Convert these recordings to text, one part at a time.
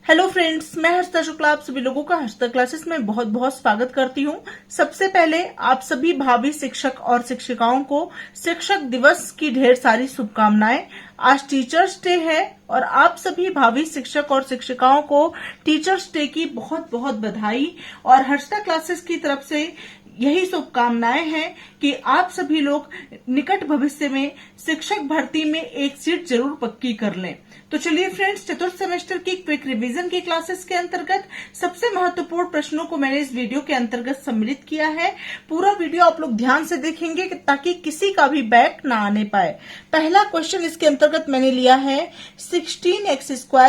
Hello friends, मैं हर्षिता शुक्ला आप सभी लोगों का हर्षिता क्लासेस में बहुत बहुत स्वागत करती हूँ। सबसे पहले आप सभी भावी शिक्षक और शिक्षिकाओं को शिक्षक दिवस की ढेर सारी शुभकामनाएं। आज टीचर्स डे है और आप सभी भावी शिक्षक और शिक्षिकाओं को टीचर्स डे की बहुत बहुत बधाई और हर्षिता क्लासेस की तरफ से यही शुभकामनाएं हैं कि आप सभी लोग निकट भविष्य में शिक्षक भर्ती में एक सीट जरूर पक्की कर लें। तो चलिए फ्रेंड्स, चतुर्थ सेमेस्टर की क्विक रिवीजन की क्लासेस के अंतर्गत सबसे महत्वपूर्ण प्रश्नों को मैंने इस वीडियो के अंतर्गत सम्मिलित किया है। पूरा वीडियो आप लोग ध्यान से देखेंगे ताकि किसी का भी बैक ना आने पाए। पहला क्वेश्चन इसके अंतर्गत मैंने लिया है 16x² -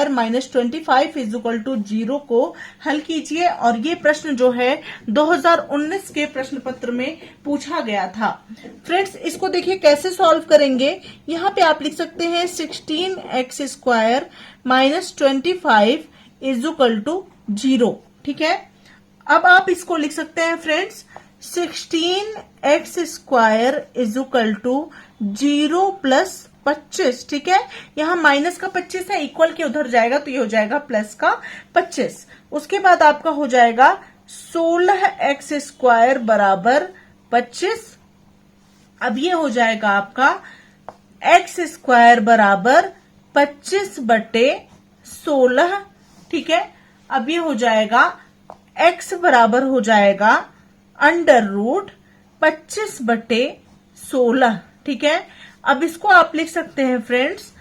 25 = 0 को हल कीजिए और ये प्रश्न जो है 2019 के प्रश्न पत्र में पूछा गया था। फ्रेंड्स, इसको देखिए कैसे सॉल्व करेंगे। यहाँ पे आप लिख सकते हैं 16x² - 25 = 0। ठीक है, अब आप इसको लिख सकते हैं फ्रेंड्स 16x² = 0 + 25। ठीक है, यहाँ माइनस का 25 है, इक्वल के उधर जाएगा तो ये हो जाएगा प्लस का 25। उसके बाद आपका हो जाएगा 16x² = 25। अब ये हो जाएगा आपका x² = 25/16। ठीक है, अब ये हो जाएगा x बराबर हो जाएगा √25/16। ठीक है, अब इसको आप लिख सकते हैं फ्रेंड्स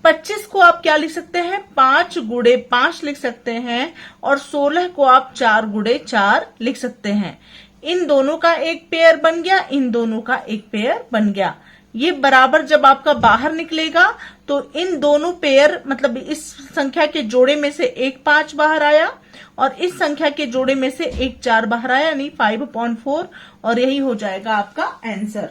25 को आप क्या लिख सकते हैं 5 × 5 लिख सकते हैं और 16 को आप 4 × 4 लिख सकते हैं। इन दोनों का एक पेयर बन गया, इन दोनों का एक पेयर बन गया। ये बराबर जब आपका बाहर निकलेगा तो इन दोनों पेयर मतलब इस संख्या के जोड़े में से एक 5 बाहर आया और इस संख्या के जोड़े में से एक 4 बाहर आया, यानी 5/4 और यही हो जाएगा आपका आंसर।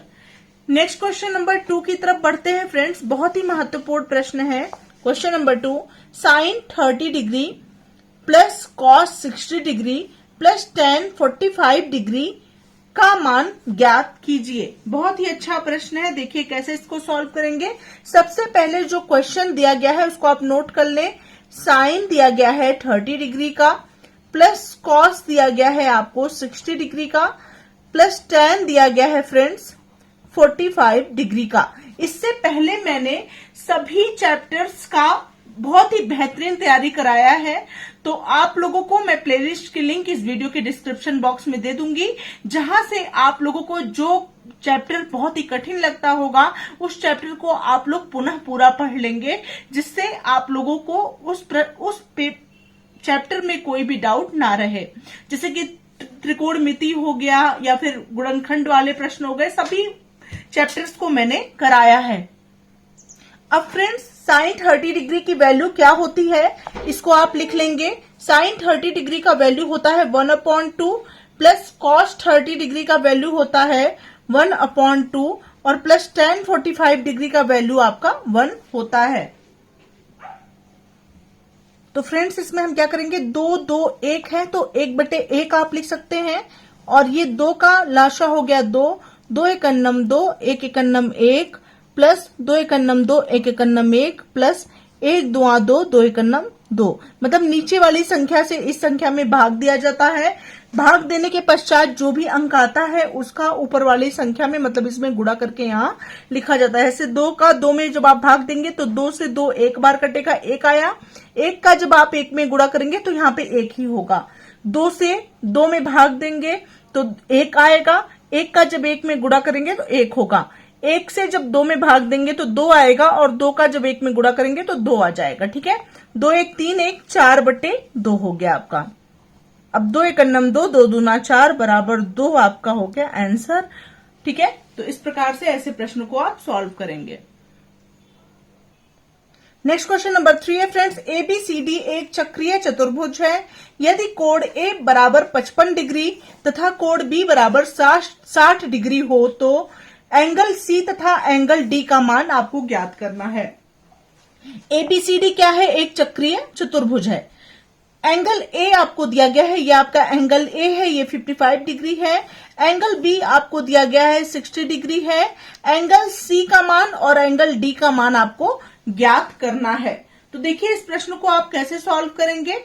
नेक्स्ट क्वेश्चन नंबर 2 की तरफ बढ़ते हैं फ्रेंड्स। बहुत ही महत्वपूर्ण प्रश्न है question number 2। sin 30° + cos 60° + tan 45° का मान ज्ञात कीजिए। बहुत ही अच्छा प्रश्न है, देखिए कैसे इसको सॉल्व करेंगे। सबसे पहले जो क्वेश्चन दिया गया है उसको आप नोट कर लें। साइन दिया गया है 30° का, प्लस कॉस दिया गया है आपको 60° का, प्लस tan दिया गया है फ्रेंड्स 45° का। इससे पहले मैंने सभी चैप्टर्स का बहुत ही बेहतरीन तैयारी कराया है, तो आप लोगों को मैं प्लेलिस्ट की लिंक इस वीडियो के डिस्क्रिप्शन बॉक्स में दे दूंगी, जहां से आप लोगों को जो चैप्टर बहुत ही कठिन लगता होगा उस चैप्टर को आप लोग पुनः पूरा पढ़ लेंगे, जिससे आप लोगों को उस चैप्टर में कोई भी डाउट ना रहे। जैसे कि त्रिकोणमिति हो गया या फिर गुणनखंड वाले प्रश्न हो गए, सभी चैप्टर्स को मैंने कराया है। अब फ्रेंड्स sin 30° की वैल्यू क्या होती है इसको आप लिख लेंगे। sin 30° का वैल्यू होता है 1/2 प्लस cos 30° का वैल्यू होता है 1/2 और प्लस tan 45° का वैल्यू आपका 1 होता है। तो फ्रेंड्स इसमें हम क्या करेंगे 2 2 1 है तो 1/1 आप लिख सकते हैं और ये 2 का लाशा हो गया 2 2 एकन्नम 2 1 एकन्नम 1 प्लस 2 एकन्नम 2 1 एकन्नम 1 प्लस 1 2 2 2 एकन्नम 2। मतलब नीचे वाली संख्या से इस संख्या में भाग दिया जाता है। भाग देने के पश्चात जो भी अंक आता है उसका ऊपर वाली संख्या में मतलब इसमें गुणा करके यहाँ लिखा जाता है। ऐसे 2 का 2 में जब आप भाग देंगे तो 2 से 2 एक बार कटेगा, 1 आया। 1 का जब आप 1 में गुणा करेंगे तो यहाँ पे 1 ही होगा। 2 से 2 में भाग देंगे तो 1 आएगा। 1 का जब 1 में गुणा करेंगे तो 1 होगा। 1 से जब 2 में भाग देंगे तो 2 आएगा और 2 का जब 1 में गुणा करेंगे तो 2 आ जाएगा। ठीक है, 2 1 3 1 4/2 हो गया आपका। अब 2 एकन्नम 2 2 दूना 4 बराबर 2 आपका हो गया आंसर। ठीक है, तो इस प्रकार से ऐसे प्रश्न को आप सॉल्व करेंगे। नेक्स्ट क्वेश्चन नंबर 3 है फ्रेंड्स। ABCD एक चक्रीय चतुर्भुज है। यदि कोण A बराबर 55° तथा कोण B बराबर 60° हो तो एंगल C तथा एंगल D का मान आपको ज्ञात करना है। ABCD क्या है, एक चक्रीय चतुर्भुज है। एंगल A आपको दिया गया है, ये आपका एंगल A है, ये 55° है। एंगल B आपको दिया गया है 60° है। एंगल C का मान और एंगल D का मान आपको ज्ञात करना है। तो देखिए इस प्रश्न को आप कैसे सॉल्व करेंगे।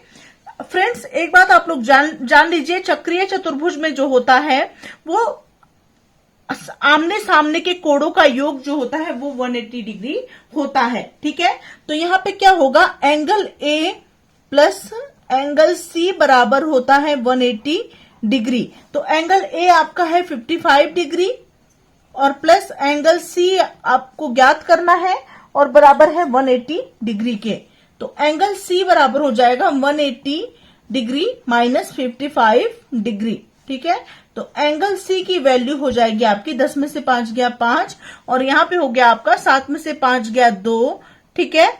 फ्रेंड्स एक बात आप लोग जान लीजिए, चक्रीय चतुर्भुज में जो होता है वो आमने सामने के कोणों का योग जो होता है वो 180 डिग्री होता है। ठीक है, तो यहां पे क्या होगा, angle A plus angle C बराबर होता है 180 डिग्री। तो एंगल ए आपका है 55 डिग्री और प्लस एंगल सी आपको ज्ञात करना है और बराबर है 180 डिग्री के। तो एंगल सी बराबर हो जाएगा 180 डिग्री माइनस 55 डिग्री। ठीक है, तो एंगल सी की वैल्यू हो जाएगी आपकी 10 में से 5 गया 5 और यहां पे हो गया आपका 7 में से 5 गया 2। ठीक है,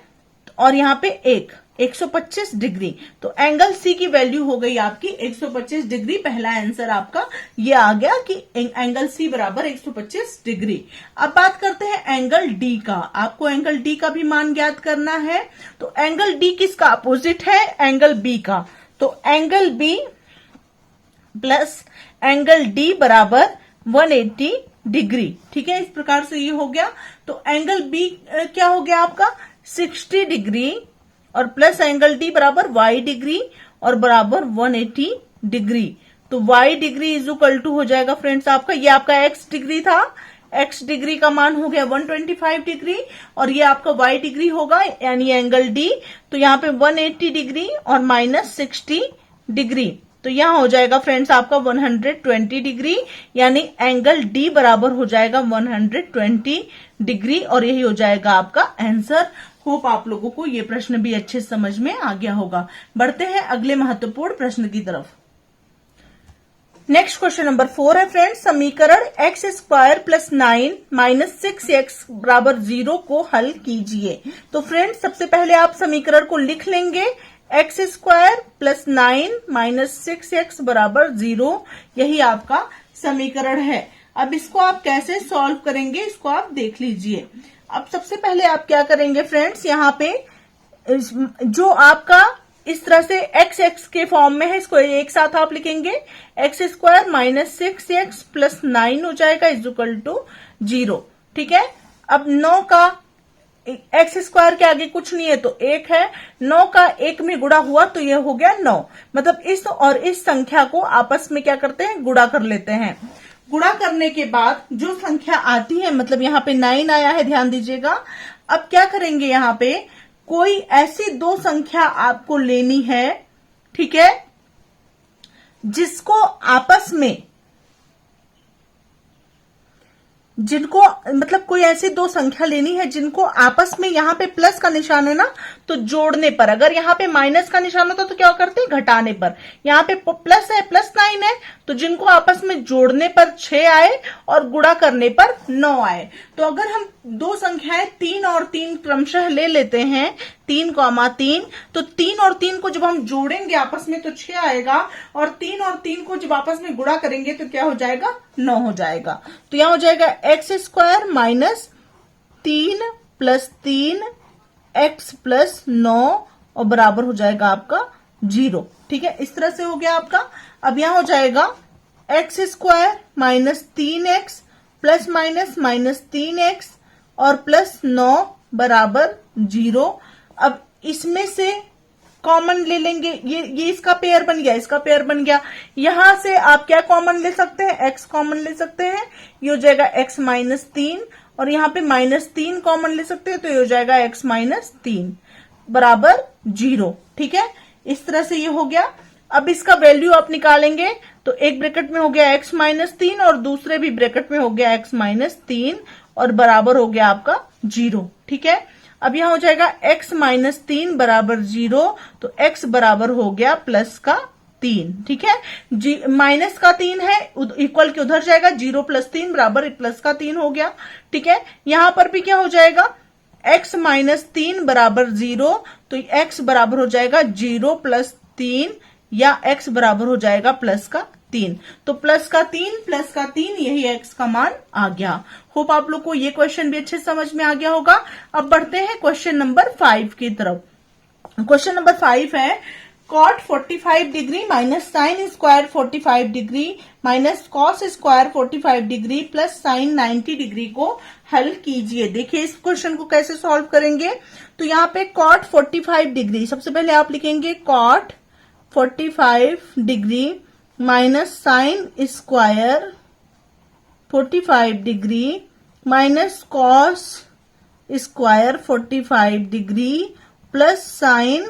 और यहां पे 125 डिग्री। तो एंगल सी की वैल्यू हो गई आपकी 125 डिग्री। पहला आंसर आपका ये आ गया कि एंगल सी बराबर 125 डिग्री। अब बात करते हैं एंगल डी का। आपको एंगल डी का भी मान ज्ञात करना है। तो एंगल डी किसका अपोजिट है, एंगल बी का। तो angle B plus angle D बराबर 180 डिग्री। ठीक है, इस प्रकार से ये हो गया। तो एंगल बी क्या हो गया आपका 60 डिग्री और प्लस एंगल डी बराबर y डिग्री और बराबर 180 डिग्री। तो y degree is equal to हो जाएगा फ्रेंड्स आपका, ये आपका x डिग्री था, x डिग्री का मान हो गया 125 डिग्री और ये आपका y डिग्री होगा यानी एंगल डी। तो यहाँ पे 180 डिग्री और माइनस 60 डिग्री। तो यहां हो जाएगा फ्रेंड्स आपका 120 डिग्री यानी एंगल डी बराबर हो जाएगा 120 डिग्री और यही हो जाएगा आपका आंसर। होप आप लोगों को ये प्रश्न भी अच्छे समझ में आ गया होगा। बढ़ते हैं अगले महत्वपूर्ण प्रश्न की तरफ। नेक्स्ट क्वेश्चन नंबर 4 है फ्रेंड्स, समीकरण x square plus 9 minus 6x बराबर 0 को हल कीजिए। तो फ्रेंड्स सबसे पहले आप समीकरण को लिख लेंगे, x square plus 9 minus 6x बराबर 0, यही आपका समीकरण है। अब इसको आप कैसे सॉल्व करेंगे इसको आप देख लीजिए। अब सबसे पहले आप क्या करेंगे फ्रेंड्स, यहाँ पे जो आपका इस तरह से एक्स एक्स के फॉर्म में है इसको एक साथ आप लिखेंगे, x square minus 6x plus 9 हो जाएगा इज इक्वल टू 0। ठीक है, अब 9 का एक्स स्क्वायर के आगे कुछ नहीं है तो 1 है, 9 का 1 में गुणा हुआ तो ये हो गया 9। मतलब इस और इस संख्या को आपस में क्या करते हैं, गुणा कर लेते हैं। गुणा करने के बाद जो संख्या आती है, मतलब यहाँ पे 9 आया है, ध्यान दीजिएगा। अब क्या करेंगे, यहाँ पे कोई ऐसी दो संख्या आपको लेनी है, ठीक है, जिसको आपस में मतलब कोई ऐसी दो संख्या लेनी है जिनको आपस में यहाँ पे प्लस का निशान है ना, तो जोड़ने पर, अगर यहाँ पे माइनस का निशान होता तो क्या करते हैं, घटाने पर। यहाँ पे प्लस है, प्लस 9 है, तो जिनको आपस में जोड़ने पर 6 आए और गुणा करने पर 9 आए। तो अगर हम दो संख्याएं 3 और 3 क्रमशः ले लेते हैं, 3,3, तो 3 और 3 को जब हम जोड़ेंगे आपस में तो 6 आएगा और 3 और 3 को जब आपस में गुणा करेंगे तो क्या हो जाएगा, 9 हो जाएगा। तो यहां हो जाएगा x square minus 3 plus 3 x plus 9 और बराबर हो जाएगा आपका 0। ठीक है, इस तरह से हो गया आपका। अब यहां हो जाएगा x square minus 3x plus minus minus 3x और प्लस 9 बराबर 0। अब इसमें से कॉमन ले लेंगे, ये इसका पेयर बन गया, इसका पेयर बन गया। यहां से आप क्या कॉमन ले सकते हैं, x कॉमन ले सकते हैं, ये हो जाएगा x माइनस 3 और यहाँ पे माइनस 3 कॉमन ले सकते हैं तो ये हो जाएगा x माइनस 3 बराबर 0। ठीक है, इस तरह से ये हो गया। अब इसका वैल्यू आप निकालेंगे तो एक ब्रैकेट में हो गया x माइनस 3 और दूसरे भी ब्रैकेट में हो गया x माइनस 3 और बराबर हो गया आपका 0। ठीक है, अब यहां हो जाएगा x माइनस 3 बराबर 0, तो x बराबर हो गया प्लस का 3। ठीक है, माइनस का 3 है, इक्वल के उधर जाएगा, 0 प्लस 3 बराबर प्लस का 3 हो गया। ठीक है, यहां पर भी क्या हो जाएगा, x माइनस 3 बराबर 0, तो x बराबर हो जाएगा 0 प्लस 3 या x बराबर हो जाएगा प्लस का 3। तो प्लस का 3 यही x का मान आ गया। होप आप लोग को ये क्वेश्चन भी अच्छे समझ में आ गया होगा। अब बढ़ते हैं क्वेश्चन नंबर 5 की तरफ। क्वेश्चन नंबर 5 है, cot 45 degree minus sine square 45 degree minus cos square 45 degree plus sine 90 degree को हल कीजिए। देखिए इस क्वेश्चन को कैसे सॉल्व करेंगे। तो यहाँ पे कॉट 45 डिग्री, सबसे पहले आप लिखेंगे cot 45 degree minus sine square 45 degree minus cos square 45 degree plus sine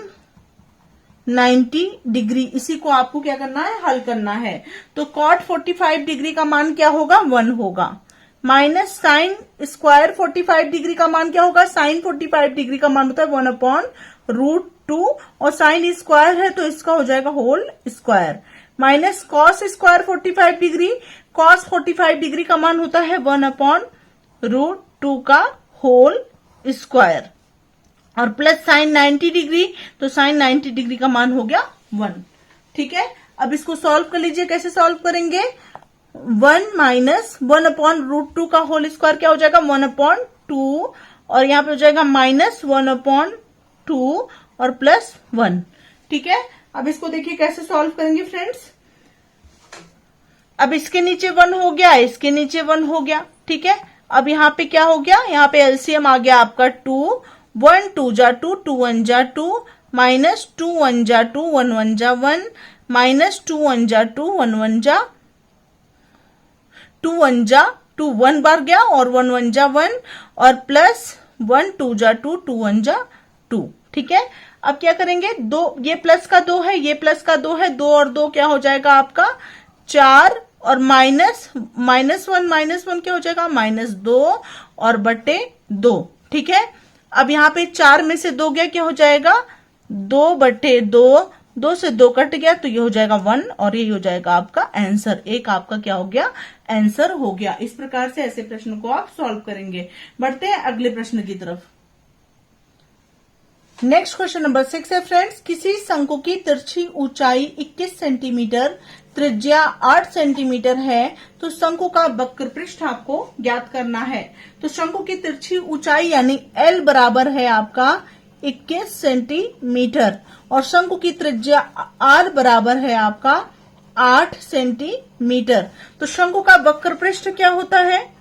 90 degree. इसी को आपको क्या करना है, हल करना है। तो कॉट 45 डिग्री का मान क्या होगा, 1 होगा, माइनस साइन स्क्वायर 45 डिग्री का मान क्या होगा, साइन 45 डिग्री का मान होता है 1/√2 और साइन स्क्वायर है तो इसका हो जाएगा whole square, minus cos square 45 degree, cos 45 degree का मान होता है 1/√2 का होल स्क्वायर और प्लस साइन 90 डिग्री, तो साइन 90 डिग्री का मान हो गया 1। ठीक है, अब इसको सॉल्व कर लीजिए। कैसे सॉल्व करेंगे, 1 माइनस 1/√2 का होल स्क्वायर क्या हो जाएगा 1/2 और यहां पे हो जाएगा माइनस 1/2 और प्लस 1। ठीक है, अब इसको देखिए कैसे सॉल्व करेंगे फ्रेंड्स। अब इसके नीचे 1 हो गया, इसके नीचे 1 हो गया। ठीक है, अब यहाँ पे क्या हो गया, यहाँ पे एलसीएम आ गया आपका 2, 1 2 जा 2, 2 1 जा 2, माइनस 2 1 जा 2, 1 1 जा 1, माइनस 2 1 जा 2, 1 1 जा 2 1 जा 2 1 बार गया और 1 1 जा 1 और प्लस 1 2 जा 2, 2 1 जा 2। ठीक है, अब क्या करेंगे, 2 ये प्लस का 2 है, ये प्लस का 2 है, 2 और 2 क्या हो जाएगा आपका 4 और माइनस 1 क्या हो जाएगा -2 और बटे 2। ठीक है, अब यहाँ पे 4 में से 2 गया, क्या हो जाएगा 2/2, 2 से 2 कट गया तो ये हो जाएगा 1 और ये हो जाएगा आपका आंसर। एक आपका क्या हो गया, आंसर हो गया। इस प्रकार से ऐसे प्रश्न को आप सॉल्व करेंगे। बढ़ते हैं अगले प्रश्न की तरफ। नेक्स्ट क्वेश्चन नंबर 6 है फ्रेंड्स, किसी शंकु की तिरछी ऊंचाई 21 सेंटीमीटर, त्रिज्या 8 सेंटीमीटर है तो शंकु का वक्र पृष्ठ आपको ज्ञात करना है। तो शंकु की तिरछी ऊंचाई यानी L बराबर है आपका 21 सेंटीमीटर और शंकु की त्रिज्या R बराबर है आपका 8 सेंटीमीटर। तो शंकु का वक्र पृष्ठ क्या होता है,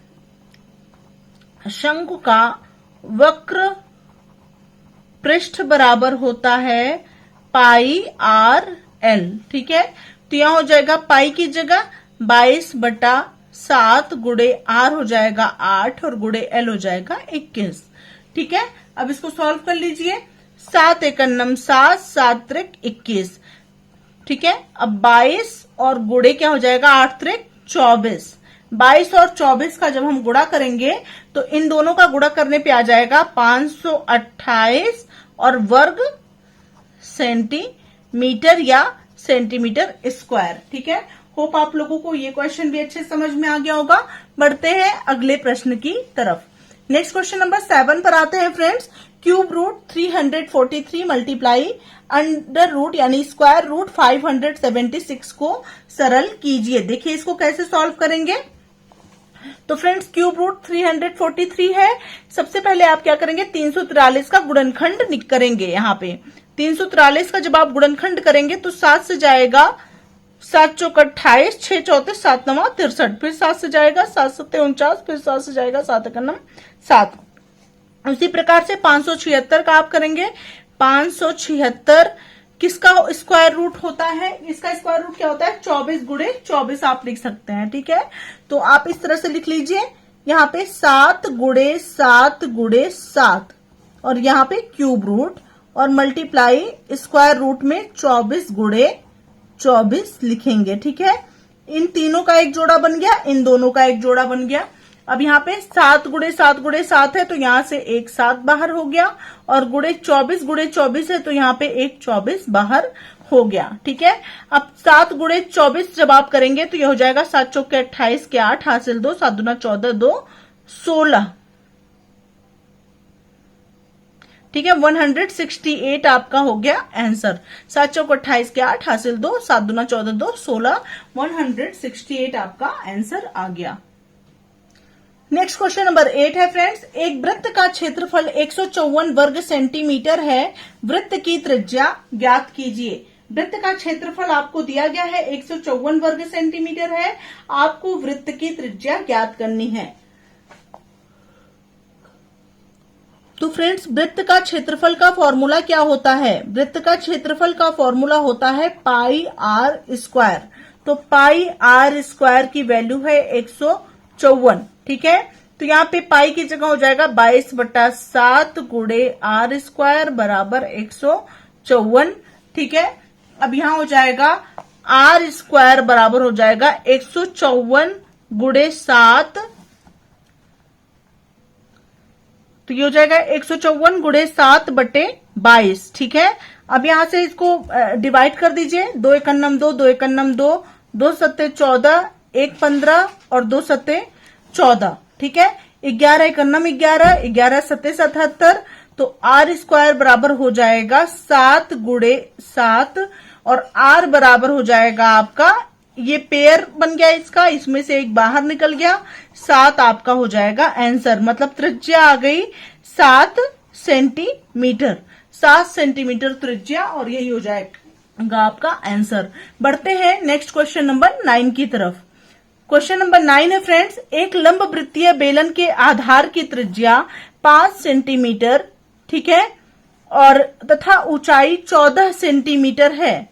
शंकु का वक्र पृष्ठ बराबर होता है πr/L। ठीक है, तो यहां हो जाएगा पाई की जगह 22/7 गुणे R हो जाएगा 8 और गुणे L हो जाएगा 21। ठीक है, अब इसको सॉल्व कर लीजिए। 7 एकन्नम 7, 7 त्रिक 21। ठीक है, अब 22 और गुणे क्या हो जाएगा 8 त्रिक 24। 22 और 24 का जब हम गुणा करेंगे तो इन दोनों का गुणा करने पे आ जाएगा 528 और वर्ग सेंटीमीटर या सेंटीमीटर स्क्वायर। ठीक है, होप आप लोगों को ये क्वेश्चन भी अच्छे समझ में आ गया होगा। बढ़ते हैं अगले प्रश्न की तरफ। नेक्स्ट क्वेश्चन नंबर 7 पर आते हैं friends. Cube root 343 multiply under root यानी स्क्वायर रूट 576 को सरल कीजिए। देखिए इसको कैसे सॉल्व करेंगे। तो फ्रेंड्स क्यूब रूट 343 है, सबसे पहले आप क्या करेंगे 343 का गुणनखंड करेंगे। यहाँ पे 343 का जब आप गुणनखंड करेंगे तो 7 से जाएगा 7 चौक 28, 6 चौथे 7 नवा 63, फिर 7 से जाएगा 7 सत्ते 49, फिर 7 से जाएगा 7 एकन्नम 7। उसी प्रकार से 576 का आप करेंगे। 576 किसका स्क्वायर रूट होता है, इसका स्क्वायर रूट क्या होता है 24 गुणे 24 आप लिख सकते हैं। ठीक है, तो आप इस तरह से लिख लीजिए, यहाँ पे 7 गुणे 7 गुणे 7 और यहाँ पे क्यूब रूट और मल्टीप्लाई स्क्वायर रूट में 24 गुणे 24 लिखेंगे। ठीक है, इन तीनों का एक जोड़ा बन गया, इन दोनों का एक जोड़ा बन गया। अब यहाँ पे 7 गुणे 7 गुणे 7 है तो यहाँ से एक 7 बाहर हो गया और गुणे 24 है तो यहाँ पे एक 24 बाहर हो गया। ठीक है, अब 7 गुणे 24 जब आप करेंगे तो ये हो जाएगा 7 चौक के 28 के 8 हासिल 2, 7 दूना 14, 2 16। ठीक है, 168 आपका हो गया आंसर। 7 चौक 28 के 8 हासिल 2, 7 दूना 14, 2 16, 168 आपका आंसर आ गया। नेक्स्ट क्वेश्चन नंबर 8 है फ्रेंड्स। एक वृत्त का क्षेत्रफल 154 वर्ग सेंटीमीटर है, वृत्त की त्रिज्या ज्ञात कीजिए। वृत्त का क्षेत्रफल आपको दिया गया है 154 वर्ग सेंटीमीटर है। आपको वृत्त की त्रिज्या ज्ञात करनी है। तो फ्रेंड्स, वृत्त का क्षेत्रफल का फॉर्मूला क्या होता है? वृत्त का क्षेत्रफल का फॉर्मूला होता है पाई आर स्क्वायर। तो पाई आर स्क्वायर की वैल्यू है 154। ठीक है, तो यहाँ पे पाई की जगह हो जाएगा 22/7 गुणे आर स्क्वायर बराबर 154। ठीक है, अब यहाँ हो जाएगा आर स्क्वायर बराबर हो जाएगा 154 गुणे 7, तो ये हो जाएगा 154 गुणे 7/22। ठीक है, अब यहां से इसको डिवाइड कर दीजिए। 2 एकन्नम 2, 2 एकन्नम 2, 2 सत्ते 14, 1 15 और 2 सत्ते 14। ठीक है, 11 एकन्नम 11, 11 सत्ते 77। तो आर स्क्वायर बराबर हो जाएगा 7 गुणे 7 और आर बराबर हो जाएगा आपका, ये पेयर बन गया इसका, इसमें से एक बाहर निकल गया, 7 आपका हो जाएगा आंसर। मतलब त्रिज्या आ गई 7 सेंटीमीटर। 7 सेंटीमीटर त्रिज्या और यही हो जाएगा आपका आंसर। बढ़ते हैं नेक्स्ट क्वेश्चन नंबर 9 की तरफ। क्वेश्चन नंबर 9 है फ्रेंड्स, एक लंब वृत्तीय बेलन के आधार की त्रिज्या 5 सेंटीमीटर, ठीक है, और तथा ऊंचाई 14 सेंटीमीटर है।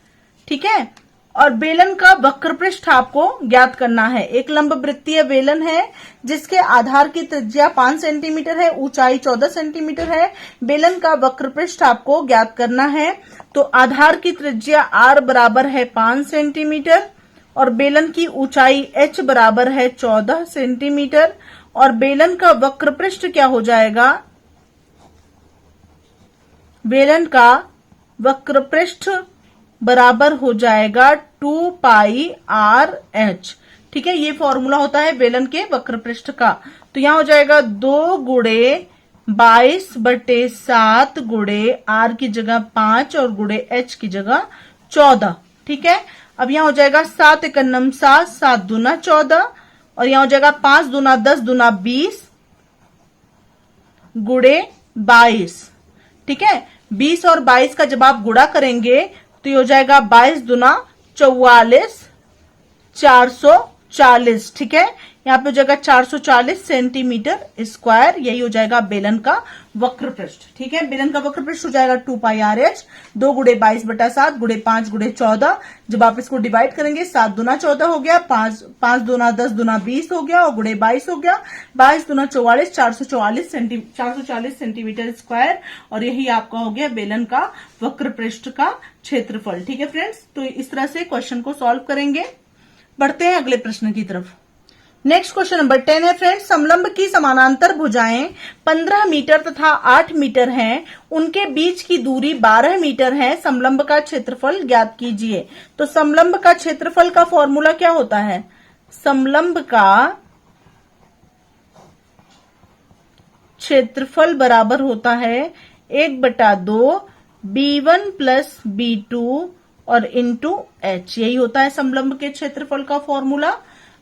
ठीक है, और बेलन का वक्र पृष्ठ आपको ज्ञात करना है। एक लंब वृत्तीय बेलन है जिसके आधार की त्रिज्या 5 सेंटीमीटर है, ऊंचाई 14 सेंटीमीटर है। बेलन का वक्र पृष्ठ आपको ज्ञात करना है। तो आधार की त्रिज्या r बराबर है 5 सेंटीमीटर और बेलन की ऊंचाई h बराबर है 14 सेंटीमीटर और बेलन का वक्र पृष्ठ क्या हो जाएगा? बेलन का वक्र पृष्ठ बराबर हो जाएगा 2 पाई आर एच। ठीक है, ये फॉर्मूला होता है बेलन के वक्र पृष्ठ का। तो यहां हो जाएगा 2 गुणे 22/7 गुणे आर की जगह 5 और गुणे एच की जगह 14। ठीक है, अब यहां हो जाएगा 7 एकन्नम 7, 7 दूना 14 और यहां हो जाएगा 5 दूना 10 दूना 20 गुणे 22। ठीक है, 20 और 22 का जब आप गुणा करेंगे तो ये हो जाएगा 22 दूना 44, 440। ठीक है, यहाँ पे हो जाएगा 440 सेंटीमीटर स्क्वायर। यही हो जाएगा बेलन का वक्र पृष्ठ। ठीक है, बेलन का वक्र पृष्ठ हो जाएगा 2 पाई आर एच, 2 गुणे 22/7 गुणे 5 गुणे 14। जब आप इसको डिवाइड करेंगे 7 दूना 14 हो गया, 5 दूना 10 दूना 20 हो गया और गुणे 22 हो गया, 22 दूना 44, 440 सेंटीमीटर स्क्वायर और यही आपका हो गया बेलन का वक्र पृष्ठ का क्षेत्रफल। ठीक है फ्रेंड्स, तो इस तरह से क्वेश्चन को सॉल्व करेंगे। बढ़ते हैं अगले प्रश्न की तरफ। नेक्स्ट क्वेश्चन नंबर 10 है फ्रेंड्स, समलंब की समानांतर भुजाएं 15 मीटर तथा 8 मीटर हैं, उनके बीच की दूरी 12 मीटर है। समलंब का क्षेत्रफल ज्ञात कीजिए। तो समलंब का क्षेत्रफल का फॉर्मूला क्या होता है? समलंब का क्षेत्रफल बराबर होता है 1/2 B1 प्लस B2 और इंटू H। यही होता है समलंब के क्षेत्रफल का फॉर्मूला।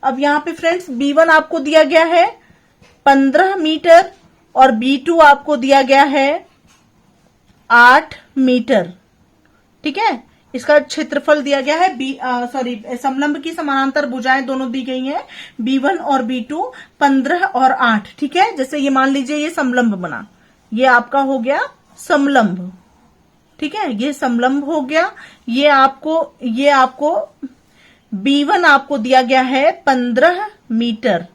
अब यहाँ पे फ्रेंड्स B1 आपको दिया गया है 15 मीटर और B2 आपको दिया गया है 8 मीटर। ठीक है, इसका क्षेत्रफल दिया गया है समलंब की समानांतर भुजाएं दोनों दी गई हैं, B1 और B2 15 और 8। ठीक है, जैसे ये मान लीजिए ये समलंब बना, ये आपका हो गया समलंब। ठीक है, ये समलंब हो गया। ये आपको B1 आपको दिया गया है 15 मीटर।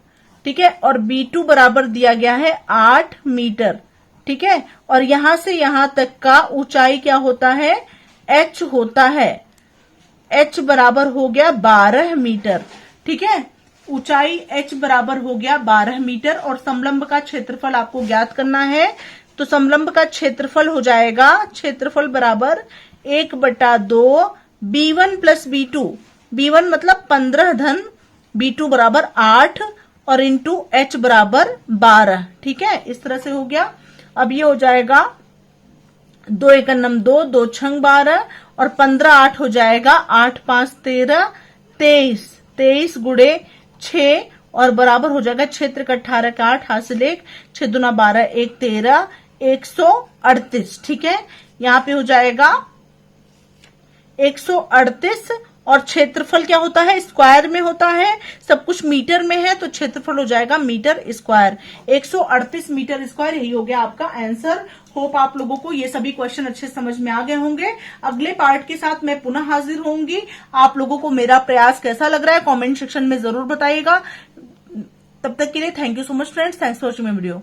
ठीक है, और B2 बराबर दिया गया है 8 मीटर। ठीक है, और यहां से यहां तक का ऊंचाई क्या होता है? H होता है। H बराबर हो गया 12 मीटर। ठीक है, ऊंचाई H बराबर हो गया 12 मीटर और समलंब का क्षेत्रफल आपको ज्ञात करना है। तो समलंब का क्षेत्रफल हो जाएगा, क्षेत्रफल बराबर 1/2 B1 प्लस B2। B1 मतलब 15 धन B2 बराबर 8 और इंटू H बराबर 12। ठीक है, इस तरह से हो गया। अब ये हो जाएगा 2 एकन्नम 2, 2 छंग 12 और 15 8 हो जाएगा 8 5 13, 23 गुणे 6 और बराबर हो जाएगा क्षेत्र का 18 का 8 हासिल 1, 6 दूना 12 1 13, 138। ठीक है, यहाँ पे हो जाएगा 138 और क्षेत्रफल क्या होता है, स्क्वायर में होता है, सब कुछ मीटर में है तो क्षेत्रफल हो जाएगा मीटर स्क्वायर। 138 मीटर स्क्वायर, यही हो गया आपका आंसर। होप आप लोगों को ये सभी क्वेश्चन अच्छे समझ में आ गए होंगे। अगले पार्ट के साथ मैं पुनः हाजिर होंगी। आप लोगों को मेरा प्रयास कैसा लग रहा है कमेंट सेक्शन में जरूर बताइएगा। तब तक के लिए thank you so much friends, thanks for watching my video.